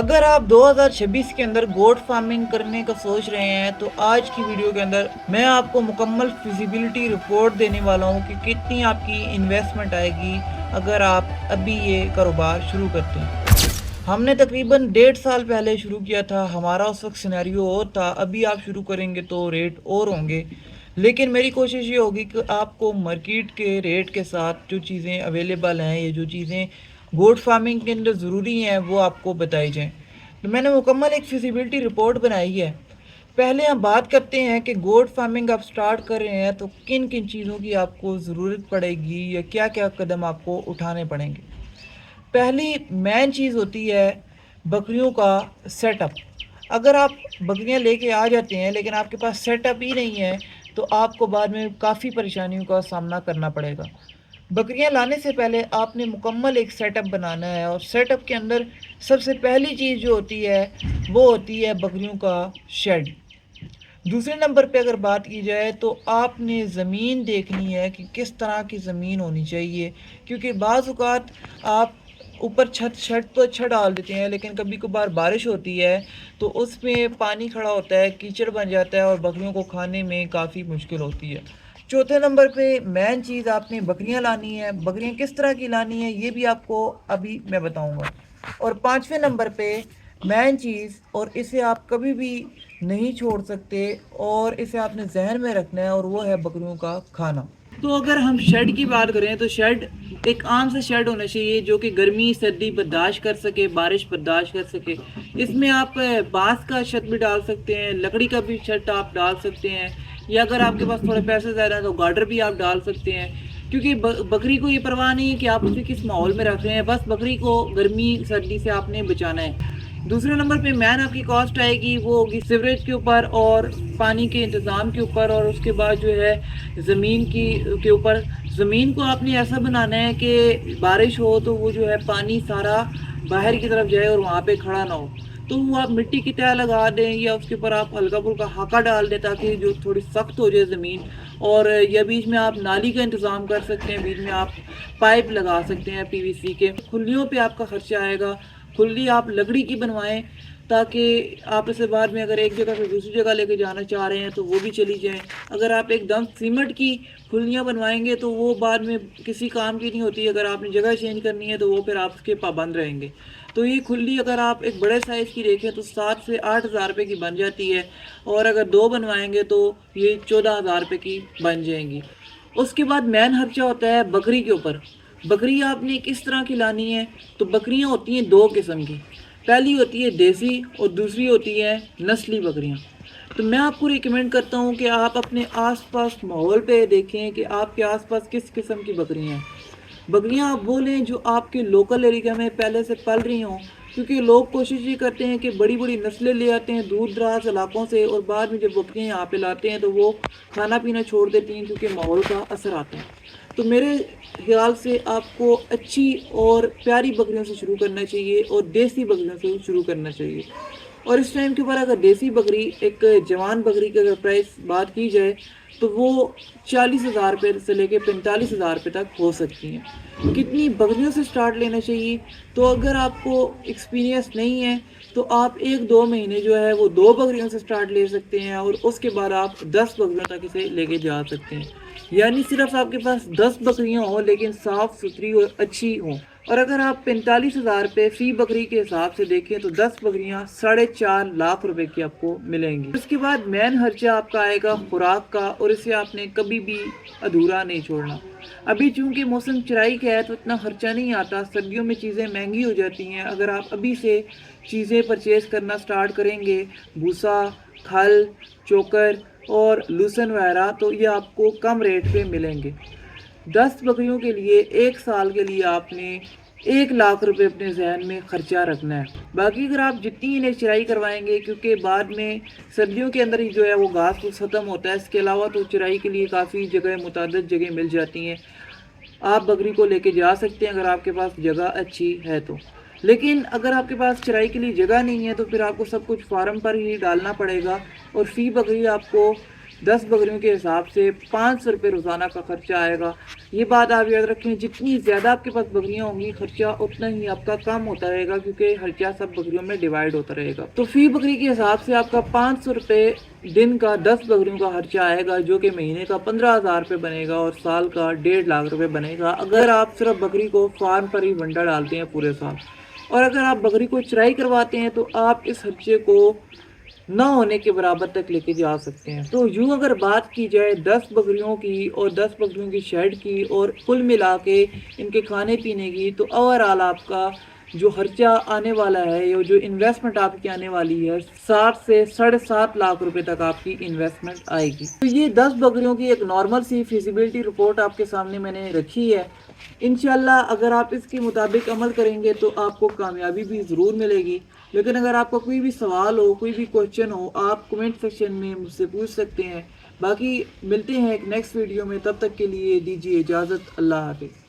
अगर आप 2026 के अंदर गोट फार्मिंग करने का सोच रहे हैं तो आज की वीडियो के अंदर मैं आपको मुकम्मल फिजिबिलिटी रिपोर्ट देने वाला हूं कि कितनी आपकी इन्वेस्टमेंट आएगी अगर आप अभी ये कारोबार शुरू करते हैं। हमने तकरीबन 1.5 साल पहले शुरू किया था, हमारा उस वक्त सिनेरियो और था। अभी आप शुरू करेंगे तो रेट और होंगे, लेकिन मेरी कोशिश ये होगी कि आपको मार्केट के रेट के साथ जो चीज़ें अवेलेबल हैं, ये जो चीज़ें गोट फार्मिंग के अंदर ज़रूरी हैं, वो आपको बताई जाएँ। तो मैंने मुकम्मल एक फिजिबिलिटी रिपोर्ट बनाई है। पहले हम बात करते हैं कि गोट फार्मिंग आप स्टार्ट कर रहे हैं तो किन किन चीज़ों की आपको ज़रूरत पड़ेगी या क्या क्या कदम आपको उठाने पड़ेंगे। पहली मेन चीज़ होती है बकरियों का सेटअप। अगर आप बकरियां लेके आ जाते हैं लेकिन आपके पास सेटअप ही नहीं है तो आपको बाद में काफ़ी परेशानियों का सामना करना पड़ेगा। बकरियां लाने से पहले आपने मुकम्मल एक सेटअप बनाना है और सेटअप के अंदर सबसे पहली चीज़ जो होती है वो होती है बकरियों का शेड। दूसरे नंबर पे अगर बात की जाए तो आपने ज़मीन देखनी है कि किस तरह की ज़मीन होनी चाहिए, क्योंकि बाज़ औक़ात आप ऊपर छत तो अच्छा डाल देते हैं लेकिन कभी कभार बारिश होती है तो उसमें पानी खड़ा होता है, कीचड़ बन जाता है और बकरियों को खाने में काफ़ी मुश्किल होती है। चौथे नंबर पे मेन चीज़ आपने बकरियां लानी है। बकरियां किस तरह की लानी है ये भी आपको अभी मैं बताऊंगा। और पाँचवें नंबर पे मेन चीज़, और इसे आप कभी भी नहीं छोड़ सकते और इसे आपने जहन में रखना है, और वो है बकरियों का खाना। तो अगर हम शेड की बात करें तो शेड एक आम सा शेड होना चाहिए जो कि गर्मी सर्दी बर्दाश्त कर सके, बारिश बर्दाश्त कर सके। इसमें आप बांस का छत भी डाल सकते हैं, लकड़ी का भी छत आप डाल सकते हैं, या अगर आपके पास थोड़े पैसे ज़्यादा हैं तो गार्डर भी आप डाल सकते हैं। क्योंकि बकरी को ये परवाह नहीं है कि आप उसे किस माहौल में रख रहे हैं, बस बकरी को गर्मी सर्दी से आपने बचाना है। दूसरे नंबर पे मैन आपकी कॉस्ट आएगी, वो होगी सीवरेज के ऊपर और पानी के इंतज़ाम के ऊपर, और उसके बाद जो है ज़मीन की के ऊपर। ज़मीन को आपने ऐसा बनाना है कि बारिश हो तो वो जो है पानी सारा बाहर की तरफ जाए और वहाँ पे खड़ा ना हो। तो वो आप मिट्टी की तह लगा दें या उसके ऊपर आप हल्का फुल्का हाका डाल दें ताकि जो थोड़ी सख्त हो जाए ज़मीन। और या बीच में आप नाली का इंतज़ाम कर सकते हैं, बीच में आप पाइप लगा सकते हैं पीवीसी के। खुलियों पे आपका खर्चा आएगा। खुली आप लकड़ी की बनवाएं ताकि आप इसे बाद में अगर एक जगह से दूसरी जगह लेके जाना चाह रहे हैं तो वो भी चली जाएं। अगर आप एकदम सीमेंट की खुलियाँ बनवाएंगे तो वो बाद में किसी काम की नहीं होती। अगर आपने जगह चेंज करनी है तो वो फिर आपके पाबंद रहेंगे। तो ये खुली अगर आप एक बड़े साइज़ की देखें तो 7 से 8 हज़ार रुपये की बन जाती है, और अगर दो बनवाएंगे तो ये 14 हज़ार रुपये की बन जाएंगी। उसके बाद मेन खर्चा होता है बकरी के ऊपर। बकरी आपने किस तरह की लानी है, तो बकरियां होती हैं दो किस्म की। पहली होती है देसी और दूसरी होती है नस्ली बकरियां। तो मैं आपको रिकमेंड करता हूं कि आप अपने आसपास माहौल पे देखें कि आपके आसपास किस किस्म की बकरियां हैं। बकरियां आप वो लें जो आपके लोकल एरिया में पहले से पल रही हों, क्योंकि लोग कोशिश ये करते हैं कि बड़ी बड़ी नस्लें ले आते हैं दूर दराज इलाकों से, और बाद में जब बकरियां यहाँ पे लाते हैं तो वो खाना पीना छोड़ देती हैं क्योंकि माहौल का असर आता है। तो मेरे ख्याल से आपको अच्छी और प्यारी बकरियों से शुरू करना चाहिए और देसी बकरियों से शुरू करना चाहिए। और इस टाइम के ऊपर अगर देसी बकरी, एक जवान बकरी की अगर प्राइस बात की जाए तो वो 40 हज़ार रुपये से लेके 45 हज़ार रुपये तक हो सकती हैं। कितनी बकरियों से स्टार्ट लेना चाहिए, तो अगर आपको एक्सपीरियंस नहीं है तो आप 1-2 महीने जो है वो 2 बकरियों से स्टार्ट ले सकते हैं, और उसके बाद आप 10 बकरियों तक इसे लेके जा सकते हैं। यानी सिर्फ आपके पास 10 बकरियां हो लेकिन साफ़ सुथरी और अच्छी हों। और अगर आप 45 हज़ार रुपये फ़ी बकरी के हिसाब से देखें तो 10 बकरियां 4.5 लाख रुपए की आपको मिलेंगी। उसके बाद मेन खर्चा आपका आएगा खुराक का, और इसे आपने कभी भी अधूरा नहीं छोड़ना। अभी चूंकि मौसम चराई का है तो इतना खर्चा नहीं आता, सर्दियों में चीज़ें महंगी हो जाती हैं। अगर आप अभी से चीज़ें परचेज़ करना स्टार्ट करेंगे, भूसा, खल, चोकर और लूसन वगैरह, तो ये आपको कम रेट पे मिलेंगे। 10 बकरियों के लिए 1 साल के लिए आपने 1 लाख रुपए अपने जहन में खर्चा रखना है। बाकी अगर आप जितनी इन्हें चराई करवाएंगे, क्योंकि बाद में सर्दियों के अंदर ही जो है वो घास फूस ख़त्म होता है, इसके अलावा तो चराई के लिए काफ़ी जगह मुतअद्दिद जगह मिल जाती हैं। आप बकरी को लेके जा सकते हैं अगर आपके पास जगह अच्छी है तो। लेकिन अगर आपके पास चराई के लिए जगह नहीं है तो फिर आपको सब कुछ फार्म पर ही डालना पड़ेगा, और फ़ी बकरी आपको 10 बकरियों के हिसाब से 500 रुपये रोज़ाना का खर्चा आएगा। ये बात आप याद रखें, जितनी ज़्यादा आपके पास बकरियाँ होंगी खर्चा उतना ही आपका कम होता रहेगा, क्योंकि खर्चा सब बकरियों में डिवाइड होता रहेगा। तो फ़ी बकरी के हिसाब से आपका 500 रुपये दिन का 10 बकरियों का खर्चा आएगा, जो कि महीने का 15,000 रुपये बनेगा और साल का 1.5 लाख रुपये बनेगा, अगर आप सिर्फ बकरी को फार्म पर ही वंडा डालते हैं पूरे साल। और अगर आप बकरी को चराई करवाते हैं तो आप इस खर्चे को ना होने के बराबर तक लेके जा सकते हैं। तो यूँ अगर बात की जाए 10 बकरियों की और 10 बकरियों की शेड की और कुल मिला के इनके खाने पीने की, तो ओवरऑल आपका जो खर्चा आने वाला है या जो इन्वेस्टमेंट आपकी आने वाली है 7 से 7.5 लाख रुपए तक आपकी इन्वेस्टमेंट आएगी। तो ये 10 बकरियों की एक नॉर्मल सी फिजिबिलिटी रिपोर्ट आपके सामने मैंने रखी है। इंशाल्लाह अगर आप इसके मुताबिक अमल करेंगे तो आपको कामयाबी भी ज़रूर मिलेगी। लेकिन अगर आपका कोई भी सवाल हो, कोई भी क्वेश्चन हो, आप कमेंट सेक्शन में मुझसे पूछ सकते हैं। बाकी मिलते हैं एक नेक्स्ट वीडियो में, तब तक के लिए दीजिए इजाज़त। अल्लाह हाफ़िज़।